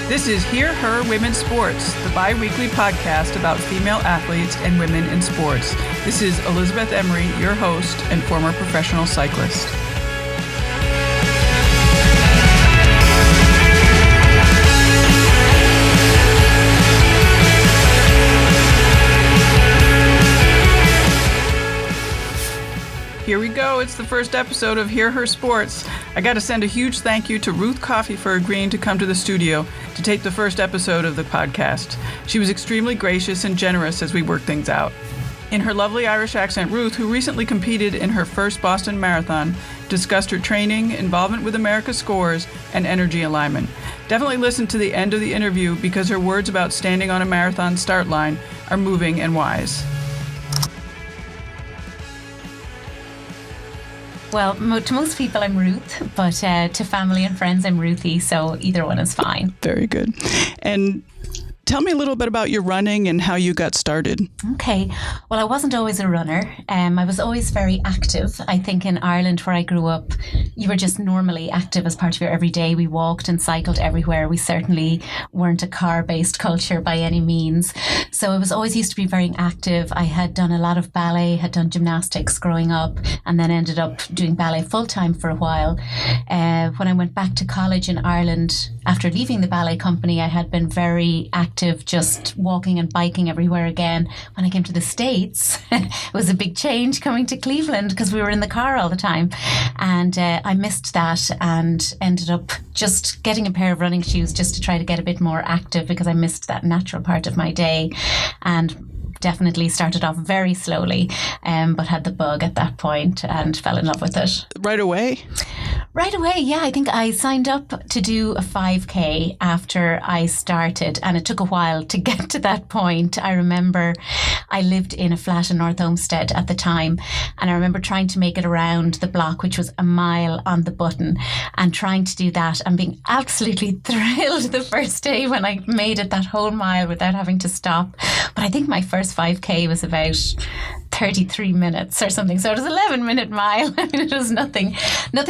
This is Hear Her Women's Sports, the bi-weekly podcast about female athletes and women in sports. This is Elizabeth Emery, your host and former professional cyclist. Here we go. It's the first episode of Hear Her Sports. I got to send a huge thank you to Ruth Coffey for agreeing to come to the studio to take the first episode of the podcast. She was extremely gracious and generous as we worked things out. In her lovely Irish accent, Ruth, who recently competed in her first Boston Marathon, discussed her training, involvement with America's scores, and energy alignment. Definitely listen to the end of the interview because her words about standing on a marathon start line are moving and wise. Well, to most people, I'm Ruth, but to family and friends, I'm Ruthie, so either one is fine. Very good. And tell me a little bit about your running and how you got started. Okay. Well, I wasn't always a runner. I was always very active. I think in Ireland, where I grew up, you were just normally active as part of your everyday. We walked and cycled everywhere. We certainly weren't a car-based culture by any means. So I was always used to be very active. I had done a lot of ballet, had done gymnastics growing up, and then ended up doing ballet full-time for a while. When I went back to college in Ireland, after leaving the ballet company, I had been very active, just walking and biking everywhere again. When I came to the States, it was a big change coming to Cleveland because we were in the car all the time. And I missed that and ended up just getting a pair of running shoes just to try to get a bit more active because I missed that natural part of my day. And definitely started off very slowly, but had the bug at that point and fell in love with it. Right away? Right away, yeah. I think I signed up to do a 5K after I started, and it took a while to get to that point. I remember I lived in a flat in North Olmsted at the time, and I remember trying to make it around the block, which was a mile on the button, and trying to do that and being absolutely thrilled the first day when I made it that whole mile without having to stop. But I think my first 5K was about 33 minutes or something. So it was an 11-minute mile. I mean, it was nothing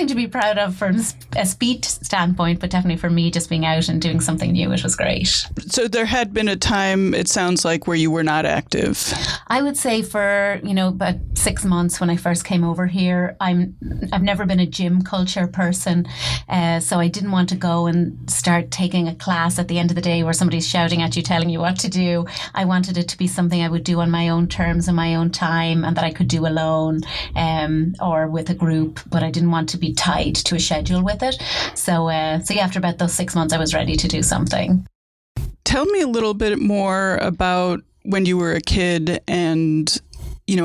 to be proud of from a speed standpoint, but definitely for me, just being out and doing something new, it was great. So there had been a time, it sounds like, where you were not active. I would say for, about 6 months when I first came over here, I've never been a gym culture person. So I didn't want to go and start taking a class at the end of the day where somebody's shouting at you, telling you what to do. I wanted it to be something I would do on my own terms and my own time, and that I could do alone or with a group, but I didn't want to be tied to a schedule with it. So yeah, after about those 6 months, I was ready to do something. Tell me a little bit more about when you were a kid and,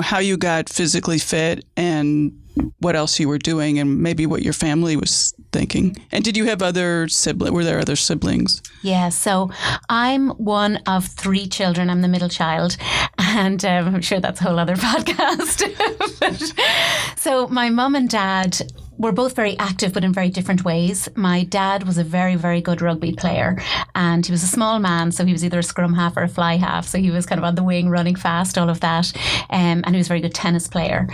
how you got physically fit and what else you were doing and maybe what your family was thinking. And did you have other siblings? Were there other siblings? Yeah, so I'm one of 3 children. I'm the middle child, and I'm sure that's a whole other podcast. So my mum and dad were both very active, but in very different ways. My dad was a very, very good rugby player, and he was a small man, so he was either a scrum half or a fly half. So he was kind of on the wing, running fast, all of that. And he was a very good tennis player.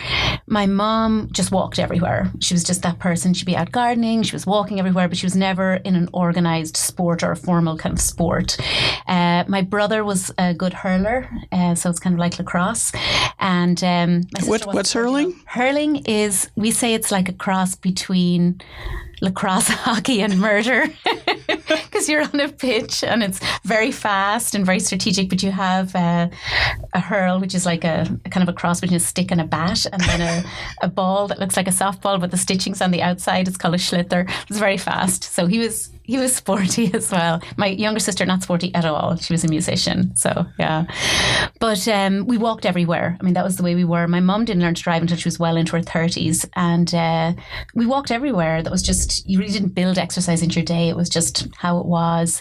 My mom just walked everywhere. She was just that person. She'd be out gardening, she was walking everywhere, but she was never in an organised sport or a formal kind of sport. My brother was a good hurler, so it's kind of like lacrosse. And what's hurling? Hurling is, we say it's like a cross between lacrosse, hockey and murder because you're on a pitch and it's very fast and very strategic, but you have a hurl, which is like a kind of a cross between a stick and a bat, and then a ball that looks like a softball, but the stitching's on the outside. It's called a schlitzer. It's very fast. So he was sporty as well. My younger sister, not sporty at all. She was a musician. So, yeah. But we walked everywhere. I mean, that was the way we were. My mum didn't learn to drive until she was well into her 30s. And we walked everywhere. That was just, you really didn't build exercise into your day. It was just how it was.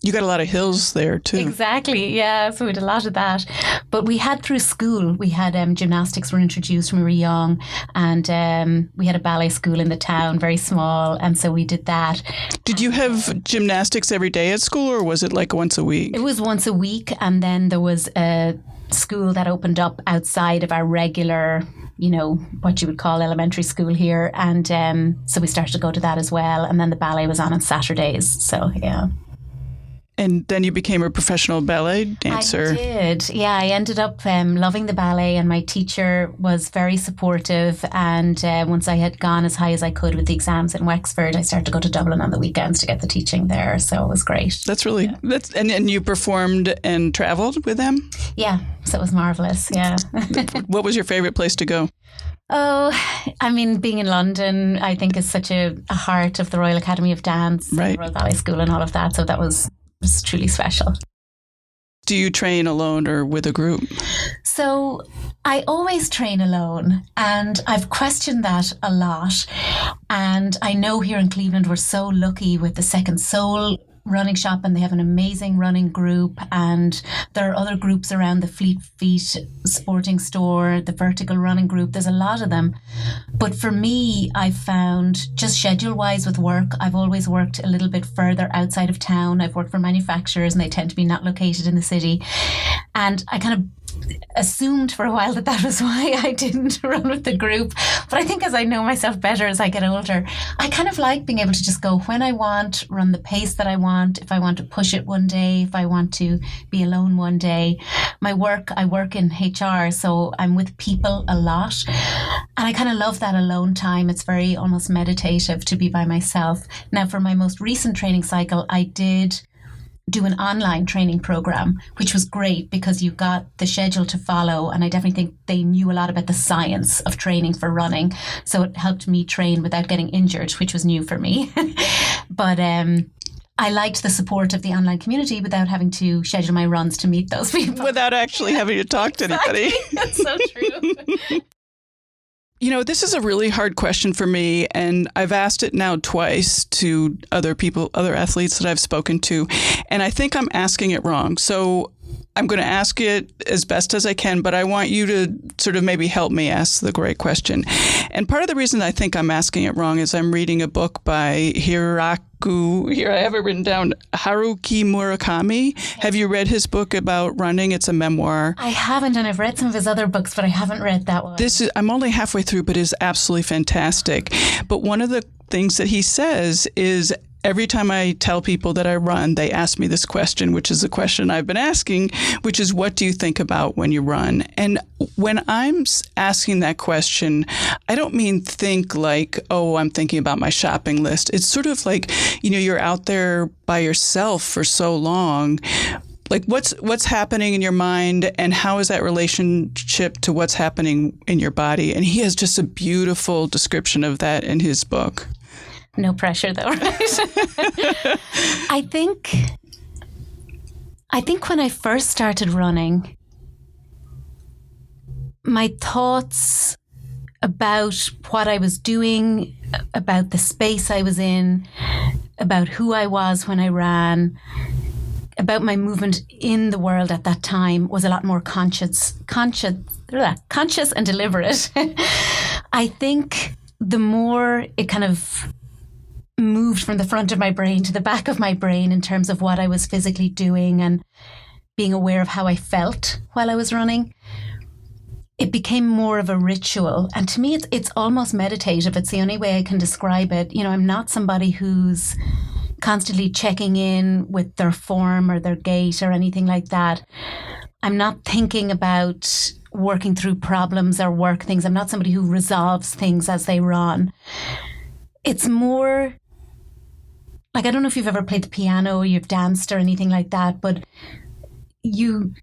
You got a lot of hills there too. Exactly, yeah. So we did a lot of that. But we had through school, we had gymnastics were introduced when we were young, and we had a ballet school in the town, very small, and so we did that. Did you have gymnastics every day at school, or was it like once a week? It was once a week, and then there was a school that opened up outside of our regular what you would call elementary school here. And so we started to go to that as well. And then the ballet was on Saturdays. So, yeah. And then you became a professional ballet dancer. I did. Yeah, I ended up loving the ballet, and my teacher was very supportive. And once I had gone as high as I could with the exams in Wexford, I started to go to Dublin on the weekends to get the teaching there. So it was great. That's really, and you performed and traveled with them? Yeah, so it was marvellous, yeah. What was your favorite place to go? Oh, I mean, being in London, I think is such a heart of the Royal Academy of Dance, right. Royal Ballet School and all of that. So that was truly special. Do you train alone or with a group? So I always train alone, and I've questioned that a lot. And I know here in Cleveland, we're so lucky with the Second Soul running shop, and they have an amazing running group, and there are other groups around, the Fleet Feet sporting store, the vertical running group. There's a lot of them. But for me, I found just schedule wise with work, I've always worked a little bit further outside of town. I've worked for manufacturers, and they tend to be not located in the city. And I kind of assumed for a while that was why I didn't run with the group. But I think as I know myself better as I get older, I kind of like being able to just go when I want, run the pace that I want, if I want to push it one day, if I want to be alone one day. I work in HR, so I'm with people a lot. And I kind of love that alone time. It's very almost meditative to be by myself. Now, for my most recent training cycle, I did do an online training program, which was great because you got the schedule to follow. And I definitely think they knew a lot about the science of training for running. So it helped me train without getting injured, which was new for me. But I liked the support of the online community without having to schedule my runs to meet those people. Without actually having to talk to anybody. That's so true. This is a really hard question for me, and I've asked it now twice to other people, other athletes that I've spoken to, and I think I'm asking it wrong. So I'm going to ask it as best as I can, but I want you to sort of maybe help me ask the great question. And part of the reason I think I'm asking it wrong is I'm reading a book by here I have it written down, Haruki Murakami. Have you read his book about running? It's a memoir. I haven't, and I've read some of his other books, but I haven't read that one. I'm only halfway through, but it's absolutely fantastic. But one of the things that he says is every time I tell people that I run, they ask me this question, which is a question I've been asking, which is, what do you think about when you run? And when I'm asking that question, I don't mean think like, oh, I'm thinking about my shopping list. It's sort of like, you're out there by yourself for so long. Like what's happening in your mind, and how is that relationship to what's happening in your body? And he has just a beautiful description of that in his book. No pressure, though, right? I think when I first started running, my thoughts about what I was doing, about the space I was in, about who I was when I ran, about my movement in the world at that time was a lot more conscious and deliberate. I think the more it kind of moved from the front of my brain to the back of my brain in terms of what I was physically doing and being aware of how I felt while I was running, it became more of a ritual. And to me, it's almost meditative. It's the only way I can describe it. I'm not somebody who's constantly checking in with their form or their gait or anything like that. I'm not thinking about working through problems or work things. I'm not somebody who resolves things as they run. It's more like, I don't know if you've ever played the piano or you've danced or anything like that, but you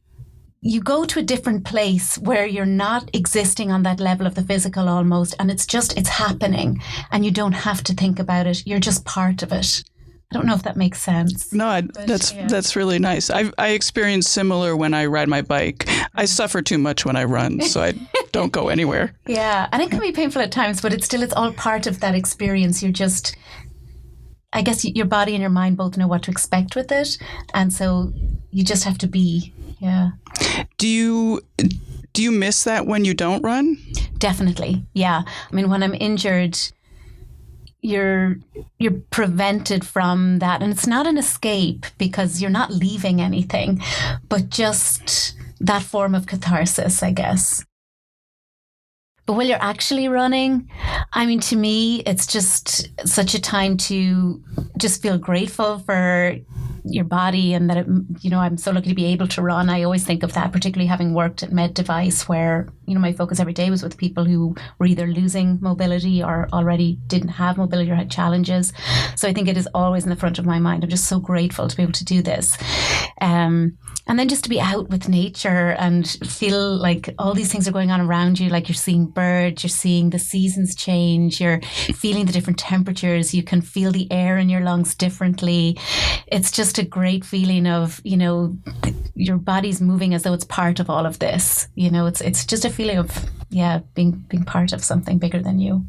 go to a different place where you're not existing on that level of the physical almost, and it's happening, and you don't have to think about it. You're just part of it. I don't know if that makes sense. No, that's really nice. I experience similar when I ride my bike. I suffer too much when I run, so I don't go anywhere. Yeah, and it can be painful at times, but it's all part of that experience. I guess your body and your mind both know what to expect with it, and so you just have to be. Yeah. Do you miss that when you don't run? Definitely. Yeah. I mean, when I'm injured, you're prevented from that, and it's not an escape because you're not leaving anything, but just that form of catharsis, I guess. When you're actually running, I mean, to me, it's just such a time to just feel grateful for your body, and that I'm so lucky to be able to run. I always think of that, particularly having worked at Med Device, where my focus every day was with people who were either losing mobility or already didn't have mobility or had challenges. So I think it is always in the front of my mind. I'm just so grateful to be able to do this. And then just to be out with nature and feel like all these things are going on around you, like you're seeing birds, you're seeing the seasons change, you're feeling the different temperatures, you can feel the air in your lungs differently. It's just a great feeling of, your body's moving as though it's part of all of this. It's just a feeling of, being part of something bigger than you.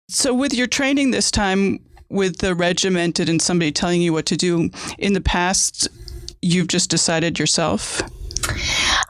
So with your training this time, with the regimented and somebody telling you what to do, in the past, you've just decided yourself?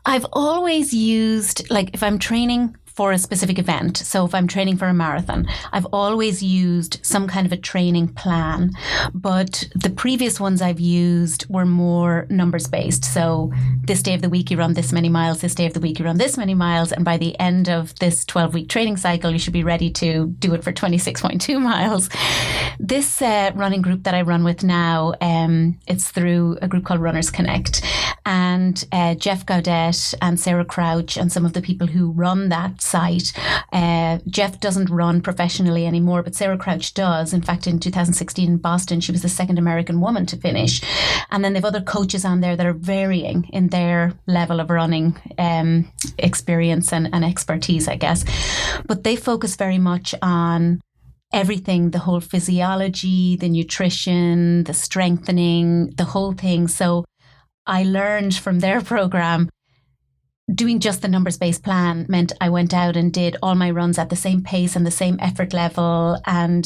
I've always used, like, if I'm training for a specific event, so if I'm training for a marathon, I've always used some kind of a training plan. But the previous ones I've used were more numbers based. So this day of the week you run this many miles, this day of the week you run this many miles, and by the end of this 12-week training cycle, you should be ready to do it for 26.2 miles. This running group that I run with now, it's through a group called Runners Connect. And Jeff Gaudet and Sarah Crouch and some of the people who run that site. Jeff doesn't run professionally anymore, but Sarah Crouch does. In fact, in 2016 in Boston, she was the second American woman to finish. And then they've other coaches on there that are varying in their level of running experience and expertise, I guess. But they focus very much on everything, the whole physiology, the nutrition, the strengthening, the whole thing. So I learned from their program, doing just the numbers-based plan meant I went out and did all my runs at the same pace and the same effort level. And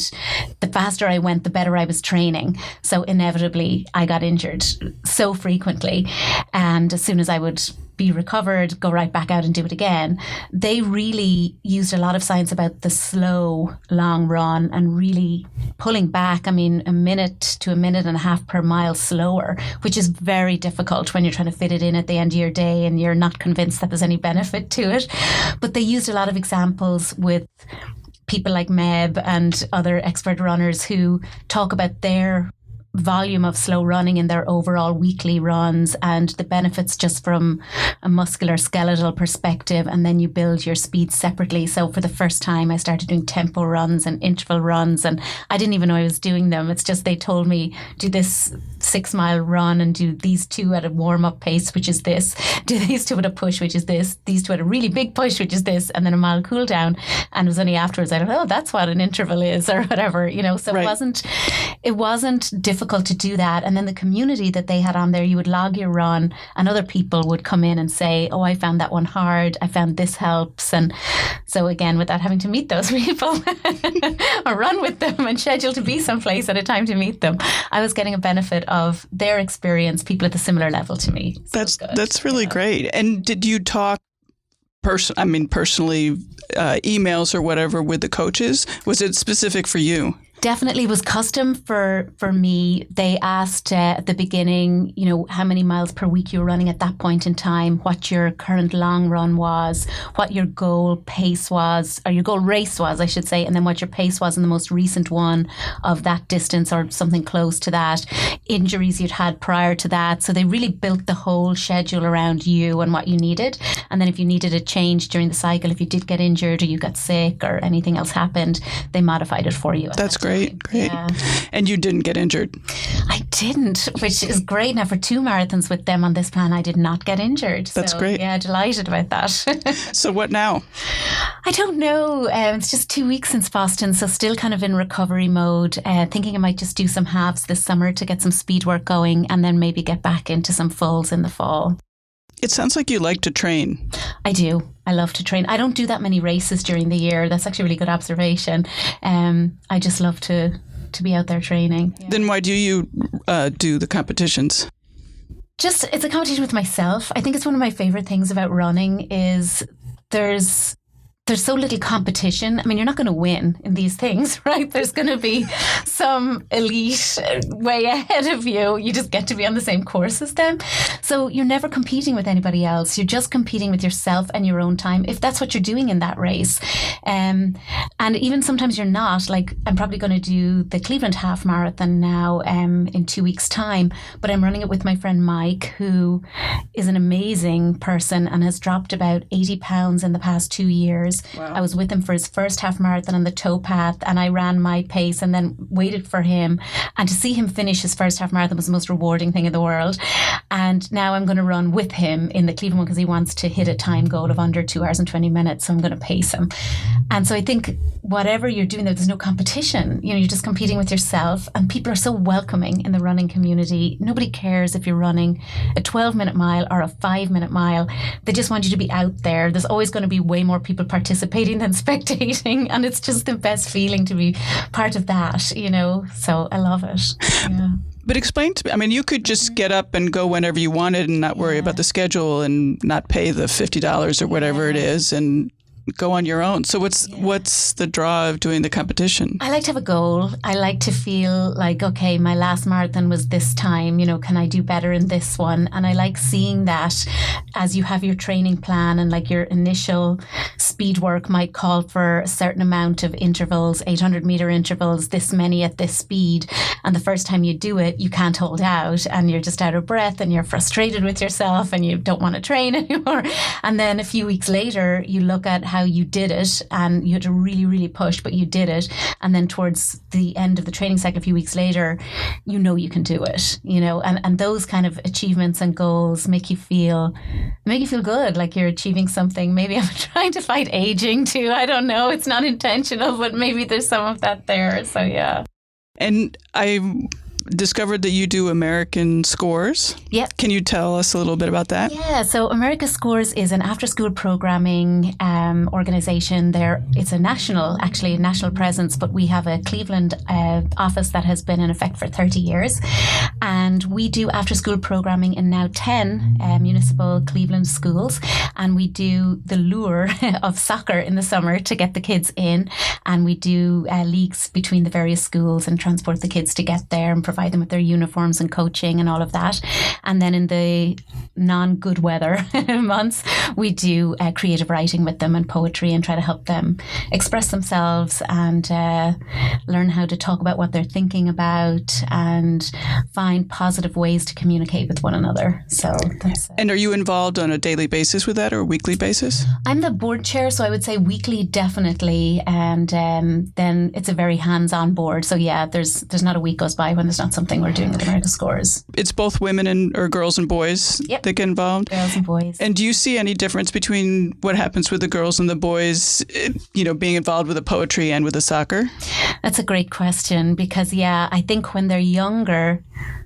the faster I went, the better I was training. So inevitably, I got injured so frequently. And as soon as I would be recovered, go right back out and do it again. They really used a lot of science about the slow, long run and really pulling back, a minute to a minute and a half per mile slower, which is very difficult when you're trying to fit it in at the end of your day and you're not convinced that there's any benefit to it. But they used a lot of examples with people like Meb and other expert runners who talk about their volume of slow running in their overall weekly runs and the benefits just from a muscular skeletal perspective, and then you build your speed separately. So for the first time I started doing tempo runs and interval runs, and I didn't even know I was doing them. It's just they told me do this 6-mile run and do these 2 at a warm-up pace, which is this, do these 2 at a push, which is this, these 2 at a really big push, which is this, and then a mile cool down. And it was only afterwards I thought, oh, that's what an interval is or whatever, so right. It wasn't difficult to do that. And then the community that they had on there, you would log your run and other people would come in and say, oh, I found that one hard, I found this helps. And so again, without having to meet those people or run with them and schedule to be someplace at a time to meet them, I was getting a benefit of their experience, people at a similar level to me. So that's really great. And did you talk personally, emails or whatever with the coaches? Was it specific for you? Definitely was custom for me. They asked at the beginning, how many miles per week you were running at that point in time, what your current long run was, what your goal pace was, or your goal race was, I should say, and then what your pace was in the most recent one of that distance or something close to that, injuries you'd had prior to that. So they really built the whole schedule around you and what you needed. And then if you needed a change during the cycle, if you did get injured or you got sick or anything else happened, they modified it for you. That's great. Yeah. And you didn't get injured? I didn't, which is great. Now for 2 marathons with them on this plan, I did not get injured. That's great. Yeah, delighted about that. So what now? I don't know. It's just 2 weeks since Boston, so still kind of in recovery mode. Thinking I might just do some halves this summer to get some speed work going and then maybe get back into some fulls in the fall. It sounds like you like to train. I do. I love to train. I don't do that many races during the year. That's actually a really good observation. I just love to be out there training. Yeah. Then why do you do the competitions? Just, it's a competition with myself. I think it's one of my favorite things about running is there's there's so little competition. I mean, you're not going to win in these things, right? There's going to be some elite way ahead of you. You just get to be on the same course as them. So you're never competing with anybody else. You're just competing with yourself and your own time, if that's what you're doing in that race. And even sometimes you're not. Like, I'm probably going to do the Cleveland Half Marathon now in 2 weeks' time, but I'm running it with my friend Mike, who is an amazing person and has dropped about 80 pounds in the past 2 years. Wow. I was with him for his first half marathon on the towpath, and I ran my pace and then waited for him. And to see him finish his first half marathon was the most rewarding thing in the world. And now I'm going to run with him in the Cleveland one because he wants to hit a time goal of under 2 hours and 20 minutes. So I'm going to pace him. And so I think whatever you're doing there's no competition. You know, you're just competing with yourself, and people are so welcoming in the running community. Nobody cares if you're running a 12-minute mile or a 5-minute mile. They just want you to be out there. There's always going to be way more people participating than spectating, and it's just the best feeling to be part of that, you know. So I love it. Yeah. But explain to me, I mean, you could just get up and go whenever you wanted and not worry about the schedule and not pay the $50 or whatever it is and go on your own. So what's the draw of doing the competition? I like to have a goal. I like to feel like, okay, my last marathon was this time, you know, can I do better in this one? And I like seeing that as you have your training plan, and like your initial speed work might call for a certain amount of intervals, 800-meter intervals, this many at this speed. And the first time you do it, you can't hold out and you're just out of breath and you're frustrated with yourself and you don't want to train anymore. And then a few weeks later, you look at how you did it and you had to really, really push, but you did it. And then towards the end of the training cycle, a few weeks later, you know you can do it, you know, and those kind of achievements and goals make you feel good, like you're achieving something. Maybe I'm trying to fight aging too. I don't know. It's not intentional, but maybe there's some of that there. So, yeah. And I discovered that you do American Scores. Yep. Can you tell us a little bit about that? Yeah, so America Scores is an after-school programming organization. It's a national presence, but we have a Cleveland office that has been in effect for 30 years. And we do after-school programming in now 10 municipal Cleveland schools. And we do the lure of soccer in the summer to get the kids in. And we do leagues between the various schools and transport the kids to get there and provide them with their uniforms and coaching and all of that. And then in the non-good weather months, we do creative writing with them and poetry and try to help them express themselves and learn how to talk about what they're thinking about and find positive ways to communicate with one another. So that's And are you involved on a daily basis with that or a weekly basis? I'm the board chair, so I would say weekly definitely. And then it's a very hands-on board. So yeah, there's not a week goes by when there's not something we're doing with America Scores. It's both women or girls and boys that get involved? Girls and boys. And do you see any difference between what happens with the girls and the boys, you know, being involved with the poetry and with the soccer? That's a great question because, yeah, I think when they're younger,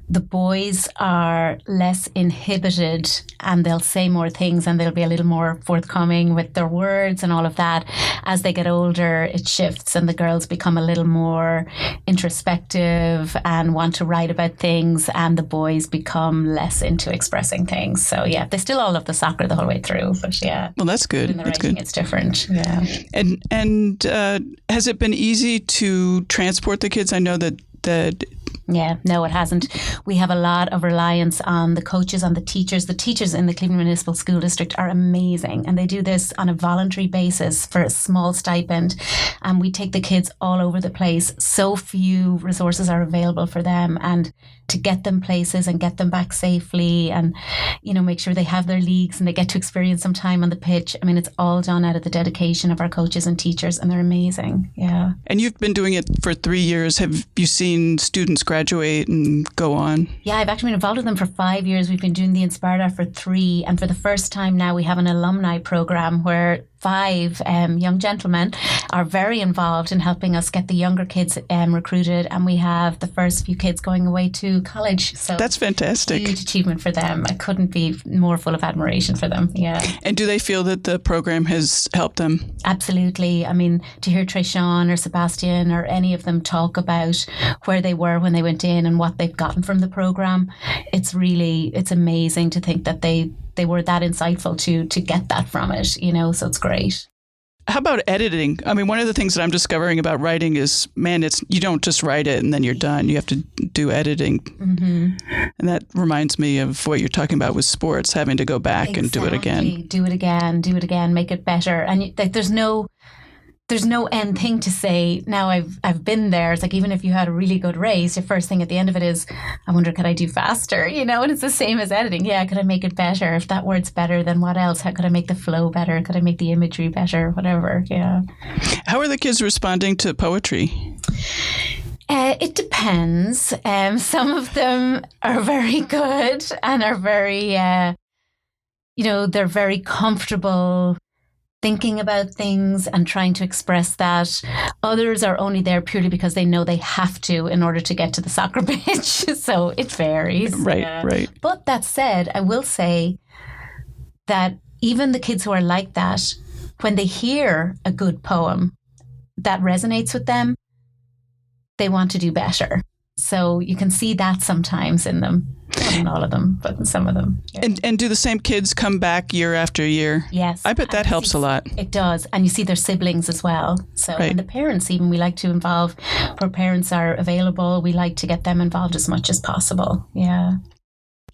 the boys are less inhibited and they'll say more things and they'll be a little more forthcoming with their words and all of that. As they get older, it shifts and the girls become a little more introspective and want to write about things, and the boys become less into expressing things. So yeah, they still all love the soccer the whole way through, but yeah. Well, that's good. In the that's writing, good. It's different. Yeah. And has it been easy to transport the kids? I know that Yeah, no, it hasn't. We have a lot of reliance on the coaches, on the teachers. The teachers in the Cleveland Municipal School District are amazing, and they do this on a voluntary basis for a small stipend. And we take the kids all over the place. So few resources are available for them, and to get them places and get them back safely and, you know, make sure they have their leagues and they get to experience some time on the pitch. I mean, it's all done out of the dedication of our coaches and teachers, and they're amazing. Yeah. And you've been doing it for 3 years. Have you seen students graduate and go on? Yeah, I've actually been involved with them for 5 years. We've been doing the Inspired Art for 3. And for the first time now, we have an alumni program where 5 young gentlemen are very involved in helping us get the younger kids recruited. And we have the first few kids going away to college. So that's fantastic. Huge achievement for them. I couldn't be more full of admiration for them. Yeah. And do they feel that the program has helped them? Absolutely. I mean, to hear Treshawn or Sebastian or any of them talk about where they were when they went in and what they've gotten from the program, it's amazing to think that they were that insightful to get that from it, you know, so it's great. How about editing? I mean, one of the things that I'm discovering about writing is, man, you don't just write it and then you're done. You have to do editing. Mm-hmm. And that reminds me of what you're talking about with sports, having to go back and do it again. Do it again, make it better. And there's no end thing to say. Now I've been there. It's like, even if you had a really good race, your first thing at the end of it is, I wonder, could I do faster? And it's the same as editing. Yeah, could I make it better? If that word's better, then what else? How could I make the flow better? Could I make the imagery better? Whatever. Yeah. How are the kids responding to poetry? It depends. Some of them are very good and are very, they're very comfortable thinking about things and trying to express that. Others are only there purely because they know they have to in order to get to the soccer pitch. So it varies. Right. But that said, I will say that even the kids who are like that, when they hear a good poem that resonates with them, they want to do better. So you can see that sometimes in them. Not all of them, but in some of them. Yeah. And do the same kids come back year after year? Yes. I bet that helps a lot. It does. And you see their siblings as well. So, right. And the parents even, we like to involve, where parents are available, we like to get them involved as much as possible. Yeah.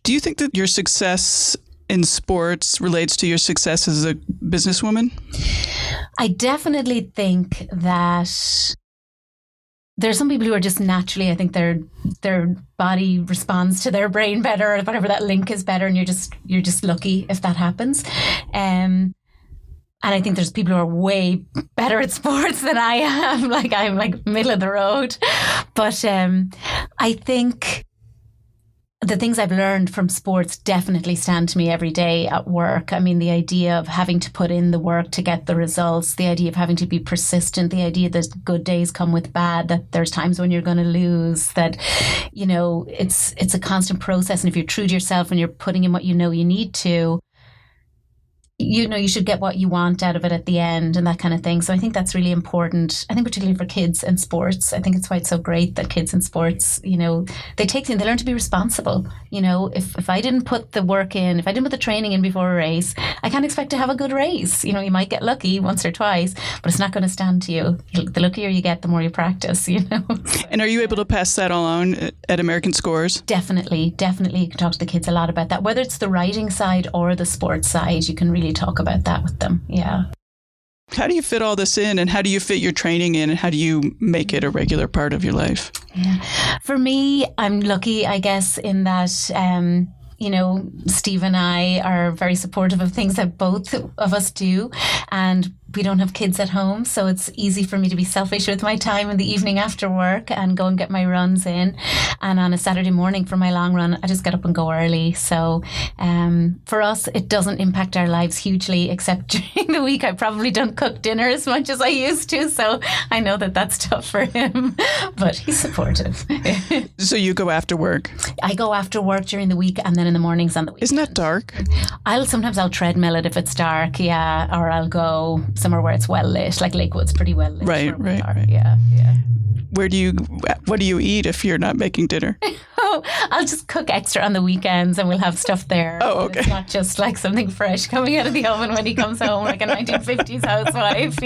Do you think that your success in sports relates to your success as a businesswoman? I definitely think that there's some people who are just naturally, I think their body responds to their brain better, or whatever, that link is better, and you're just lucky if that happens. And I think there's people who are way better at sports than I am. I'm like middle of the road. But I think the things I've learned from sports definitely stand to me every day at work. I mean, the idea of having to put in the work to get the results, the idea of having to be persistent, the idea that good days come with bad, that there's times when you're going to lose, that, it's a constant process. And if you're true to yourself and you're putting in what you need to, you should get what you want out of it at the end, and that kind of thing. So I think that's really important. I think particularly for kids in sports, I think it's why it's so great that kids in sports, they learn to be responsible. If I didn't put the work in, if I didn't put the training in before a race, I can't expect to have a good race. You might get lucky once or twice, but it's not going to stand to you. The luckier you get, the more you practice, And are you able to pass that along at American Scores? Definitely. You can talk to the kids a lot about that. Whether it's the writing side or the sports side, you can really talk about that with them. Yeah. How do you fit all this in, and how do you fit your training in, and how do you make it a regular part of your life? Yeah. For me, I'm lucky, I guess, in that, Steve and I are very supportive of things that both of us do, and we don't have kids at home, so it's easy for me to be selfish with my time in the evening after work and go and get my runs in. And on a Saturday morning for my long run, I just get up and go early. So for us, it doesn't impact our lives hugely, except during the week I probably don't cook dinner as much as I used to. So I know that that's tough for him, but he's supportive. So you go after work? I go after work during the week, and then in the mornings on the weekend. Isn't that dark? Sometimes I'll treadmill it if it's dark, yeah, or I'll go somewhere where it's well lit, like Lakewood's pretty well lit. Right. Yeah. What do you eat if you're not making dinner? I'll just cook extra on the weekends, and we'll have stuff there. Oh, okay. It's not just like something fresh coming out of the oven when he comes home, like a 1950s housewife,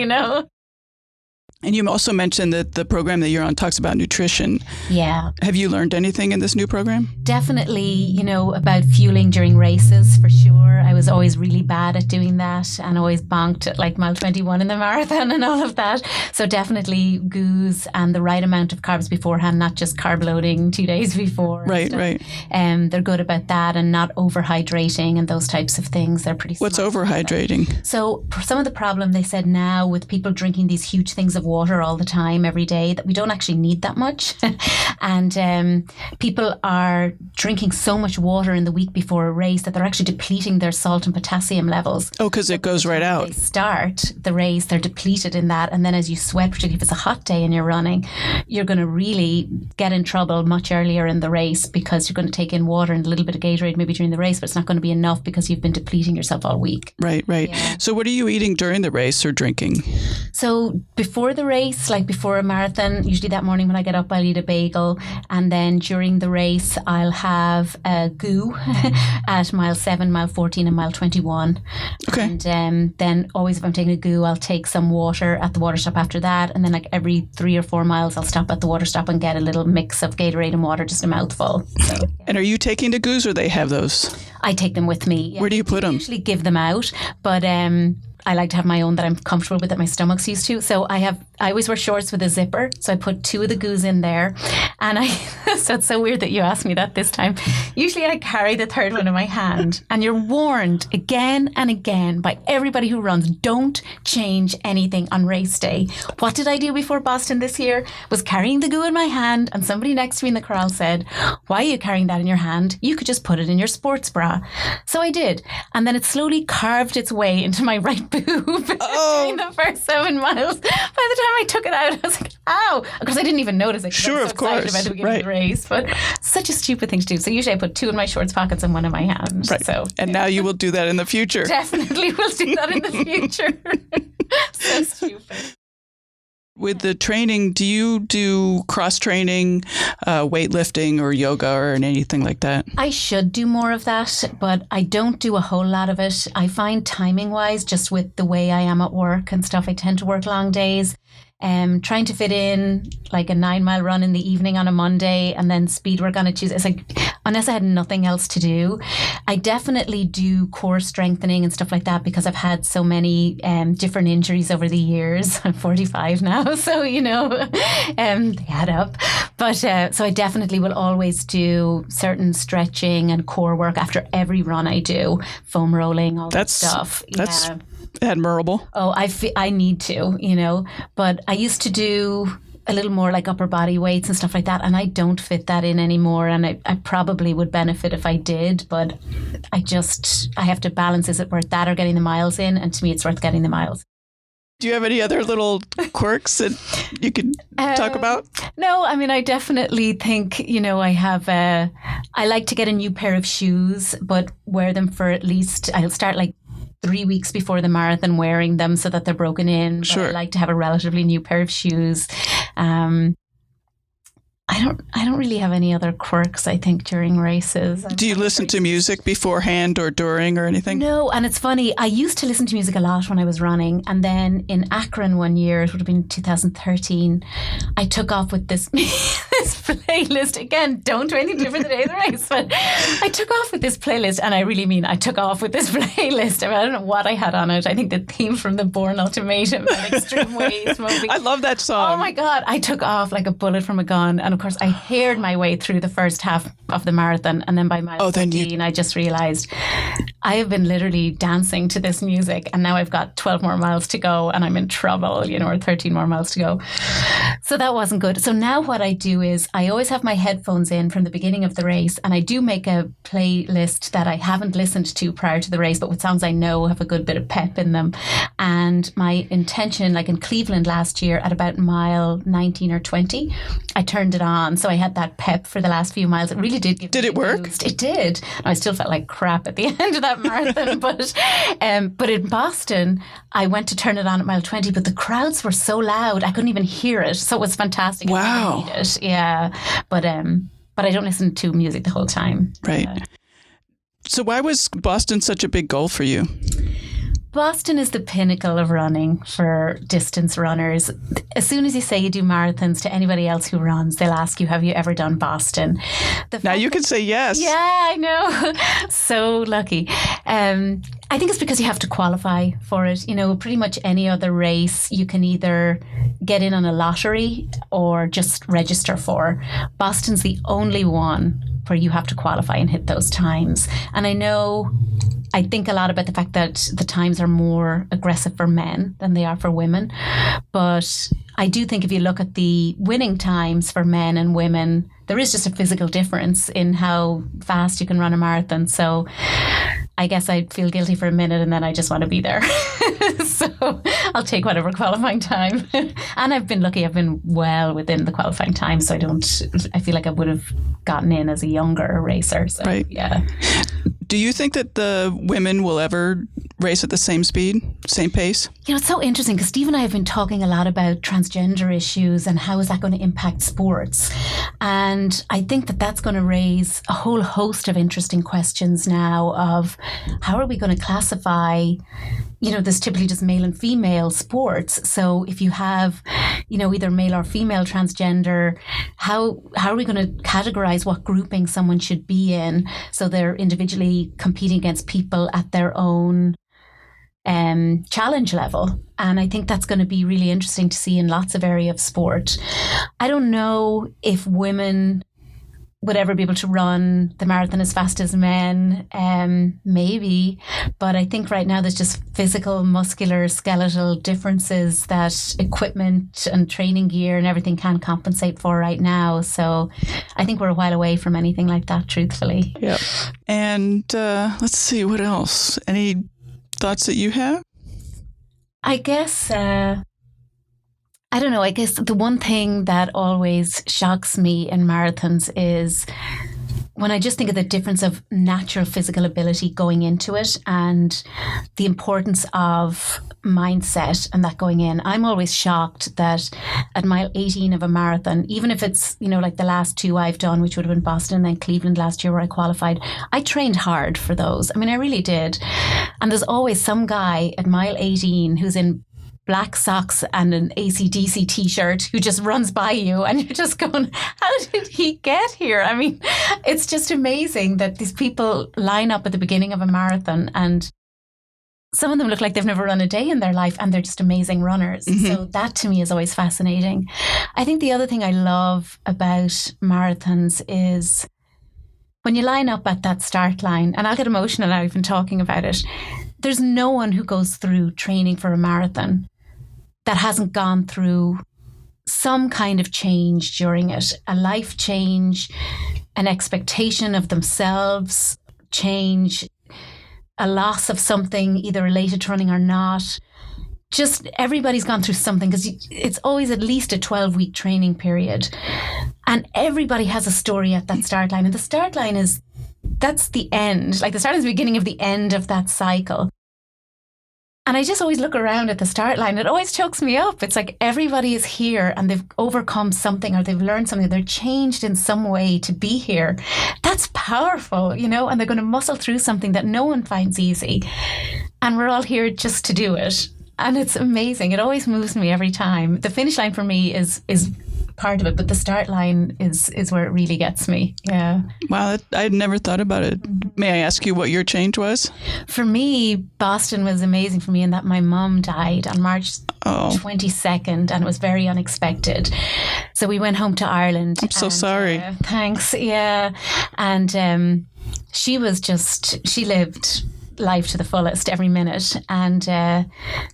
And you also mentioned that the program that you're on talks about nutrition. Yeah. Have you learned anything in this new program? Definitely, about fueling during races, for sure. I was always really bad at doing that, and always bonked at like mile 21 in the marathon and all of that. So definitely goos and the right amount of carbs beforehand, not just carb loading 2 days before. Right. They're good about that, and not overhydrating and those types of things. They're pretty smart. What's overhydrating? So some of the problem they said now with people drinking these huge things of water all the time, every day, that we don't actually need that much. And people are drinking so much water in the week before a race that they're actually depleting their salt and potassium levels. Oh, because it goes right out. They start the race, they're depleted in that. And then as you sweat, particularly if it's a hot day and you're running, you're going to really get in trouble much earlier in the race, because you're going to take in water and a little bit of Gatorade maybe during the race, but it's not going to be enough because you've been depleting yourself all week. Right. Yeah. So what are you eating during the race or drinking? So before the race, like before a marathon, usually that morning when I get up, I'll eat a bagel. And then during the race, I'll have a goo at mile 7, mile 14 and mile 21. Okay. And then always if I'm taking a goo, I'll take some water at the water stop after that. And then like every 3 or 4 miles, I'll stop at the water stop and get a little mix of Gatorade and water, just a mouthful. So, yeah. And are you taking the goos or they have those? I take them with me. Yeah. Where do you put them? I usually give them out, but I like to have my own that I'm comfortable with, that my stomach's used to. So I always wear shorts with a zipper. So I put 2 of the goos in there. And so it's so weird that you asked me that this time. Usually I carry the third one in my hand. And you're warned again and again by everybody who runs, don't change anything on race day. What did I do before Boston this year? Was carrying the goo in my hand, and somebody next to me in the corral said, why are you carrying that in your hand? You could just put it in your sports bra. So I did. And then it slowly carved its way into my right boob during the first 7 miles. By the time I took it out, I was like, ow! Because I didn't even notice it. Sure, I was of so excited course. about the beginning of the race. But such a stupid thing to do. So usually I put 2 in my shorts pockets and 1 in my hand. Right. So, and now you will do that in the future. Definitely will do that in the future. So stupid. With the training, do you do cross-training, weightlifting or yoga or anything like that? I should do more of that, but I don't do a whole lot of it. I find timing-wise, just with the way I am at work and stuff, I tend to work long days. Trying to fit in like a 9-mile run in the evening on a Monday and then speed work on a Tuesday. It's like, unless I had nothing else to do, I definitely do core strengthening and stuff like that because I've had so many different injuries over the years. I'm 45 now, so, they add up. But so I definitely will always do certain stretching and core work after every run I do, foam rolling, all that stuff. That's admirable. Oh, I need to, but I used to do a little more like upper body weights and stuff like that, and I don't fit that in anymore, and I probably would benefit if I did, but I have to balance, is it worth that or getting the miles in? And to me, it's worth getting the miles. Do you have any other little quirks that you could talk about? No, I mean, I definitely think, I like to get a new pair of shoes, but wear them for at least, I'll start like 3 weeks before the marathon wearing them so that they're broken in. But sure. I like to have a relatively new pair of shoes. I don't really have any other quirks, I think, during races. Do you listen to music beforehand or during or anything? No, and it's funny. I used to listen to music a lot when I was running. And then in Akron one year, it would have been 2013, I took off with this playlist. Again, don't do anything different the day of the race. But I took off with this playlist, and I really mean I took off with this playlist. I don't know what I had on it. I think the theme from the Bourne Ultimatum, that Extreme Ways movie. I love that song. Oh my God. I took off like a bullet from a gun. And of course, I haired my way through the first half of the marathon. And then by mile 15, I just realized I have been literally dancing to this music. And now I've got 12 more miles to go and I'm in trouble, or 13 more miles to go. So that wasn't good. So now what I do is I always have my headphones in from the beginning of the race. And I do make a playlist that I haven't listened to prior to the race, but with songs I know have a good bit of pep in them. And my intention, like in Cleveland last year at about mile 19 or 20, I turned it on. So I had that pep for the last few miles. It really did give me a work? boost. It did. I still felt like crap at the end of that marathon. But in Boston, I went to turn it on at mile 20, but the crowds were so loud, I couldn't even hear it. So it was fantastic. Wow. I it. Yeah. But I don't listen to music the whole time. Right. So why was Boston such a big goal for you? Boston is the pinnacle of running for distance runners. As soon as you say you do marathons to anybody else who runs, they'll ask you, have you ever done Boston? Now you can say yes. Yeah, I know. So lucky. I think it's because you have to qualify for it. Pretty much any other race, you can either get in on a lottery or just register for. Boston's the only one where you have to qualify and hit those times. And I think a lot about the fact that the times are more aggressive for men than they are for women. But I do think if you look at the winning times for men and women, there is just a physical difference in how fast you can run a marathon. So I guess I feel guilty for a minute and then I just want to be there. So I'll take whatever qualifying time. And I've been lucky. I've been well within the qualifying time. So I feel like I would have gotten in as a younger racer. So, right. Yeah. Do you think that the women will ever race at the same speed, same pace? It's so interesting because Steve and I have been talking a lot about transgender issues and how is that going to impact sports. And I think that that's going to raise a whole host of interesting questions now of how are we going to classify, there's typically just male and female sports. So if you have, either male or female transgender, how are we going to categorize what grouping someone should be in so they're individually competing against people at their own challenge level? And I think that's going to be really interesting to see in lots of areas of sport. I don't know if women would ever be able to run the marathon as fast as men, maybe, but I think right now there's just physical, muscular, skeletal differences that equipment and training gear and everything can't compensate for right now. So I think we're a while away from anything like that, truthfully. Yep. And let's see, what else? Any thoughts that you have? I guess, I don't know, I guess the one thing that always shocks me in marathons is when I just think of the difference of natural physical ability going into it and the importance of mindset and that going in. I'm always shocked that at mile 18 of a marathon, even if it's, like the last two I've done, which would have been Boston and then Cleveland last year where I qualified, I trained hard for those. I mean, I really did. And there's always some guy at mile 18 who's in black socks and an AC/DC t-shirt who just runs by you and you're just going, how did he get here? I mean, it's just amazing that these people line up at the beginning of a marathon and some of them look like they've never run a day in their life and they're just amazing runners. Mm-hmm. So that to me is always fascinating. I think the other thing I love about marathons is when you line up at that start line, and I'll get emotional now even talking about it, there's no one who goes through training for a marathon that hasn't gone through some kind of change during it, a life change, an expectation of themselves change, a loss of something either related to running or not. Just everybody's gone through something because it's always at least a 12-week training period. And everybody has a story at that start line. And the start line that's the end. Like the start is the beginning of the end of that cycle. And I just always look around at the start line. It always chokes me up. It's like everybody is here and they've overcome something or they've learned something. They're changed in some way to be here. That's powerful, and they're going to muscle through something that no one finds easy. And we're all here just to do it. And it's amazing. It always moves me every time. The finish line for me is part of it, but the start line is where it really gets me. Yeah. Wow, I had never thought about it. May I ask you what your change was? For me, Boston was amazing for me in that my mum died on March 22nd, and it was very unexpected. So we went home to Ireland. I'm so sorry. Thanks. Yeah. And she lived life to the fullest every minute. And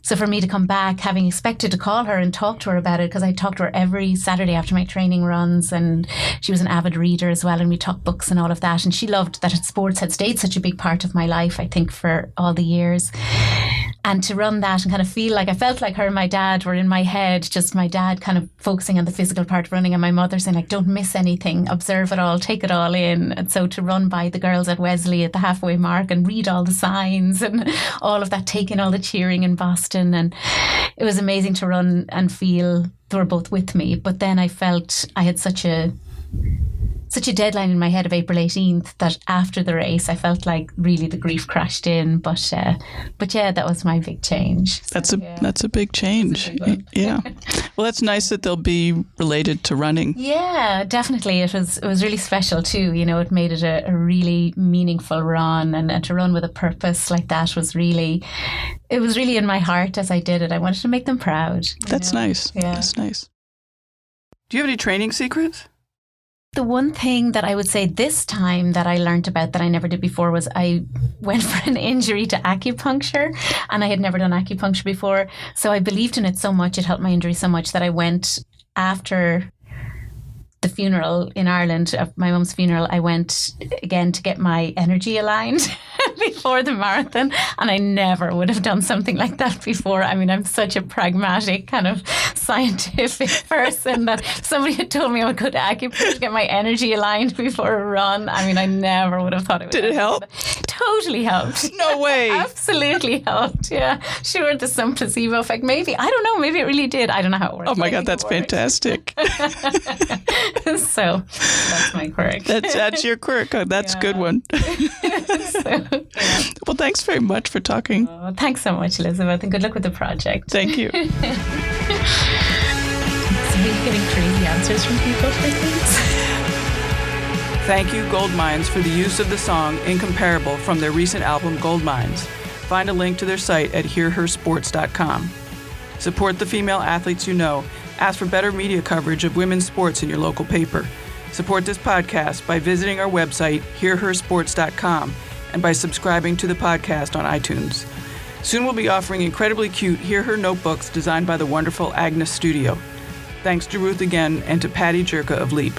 so for me to come back, having expected to call her and talk to her about it, because I talked to her every Saturday after my training runs, and she was an avid reader as well, and we talked books and all of that, and she loved that sports had stayed such a big part of my life, I think, for all the years. And to run that and kind of feel like I felt like her and my dad were in my head, just my dad kind of focusing on the physical part of running and my mother saying, like, don't miss anything, observe it all, take it all in. And so to run by the girls at Wesley at the halfway mark and read all the signs and all of that, take in all the cheering in Boston. And it was amazing to run and feel they were both with me. But then I felt I had such a deadline in my head of April 18th that after the race I felt like really the grief crashed in, but yeah, that was my big change. So, that's a big change. Yeah. Well, that's nice that they'll be related to running. Yeah, definitely. It was really special too. It made it a really meaningful run, and to run with a purpose like that was really in my heart as I did it. I wanted to make them proud. That's nice. Yeah. That's nice. Do you have any training secrets? The one thing that I would say this time that I learned about that I never did before was I went for an injury to acupuncture, and I had never done acupuncture before. So I believed in it so much, it helped my injury so much, that I went after the funeral in Ireland, my mum's funeral. I went again to get my energy aligned before the marathon, and I never would have done something like that before. I mean, I'm such a pragmatic kind of scientific person that if somebody had told me I would go to acupuncture to get my energy aligned before a run, I mean, I never would have thought it would. Did it help? totally helped. No way. Absolutely helped. Yeah. Sure, there's some placebo effect. Maybe. I don't know. Maybe it really did. I don't know how it works. Oh my God, that's fantastic. So that's my quirk. That's your quirk. Oh, that's a good one. Well, thanks very much for talking. Oh, thanks so much, Elizabeth, and good luck with the project. Thank you. So you're getting crazy answers from people for things. Thank you, Gold Mines, for the use of the song Incomparable from their recent album, Gold Mines. Find a link to their site at hearhersports.com. Support the female athletes you know. Ask for better media coverage of women's sports in your local paper. Support this podcast by visiting our website, hearhersports.com, and by subscribing to the podcast on iTunes. Soon we'll be offering incredibly cute Hear Her notebooks designed by the wonderful Agnes Studio. Thanks to Ruth again, and to Patty Jerka of Leap.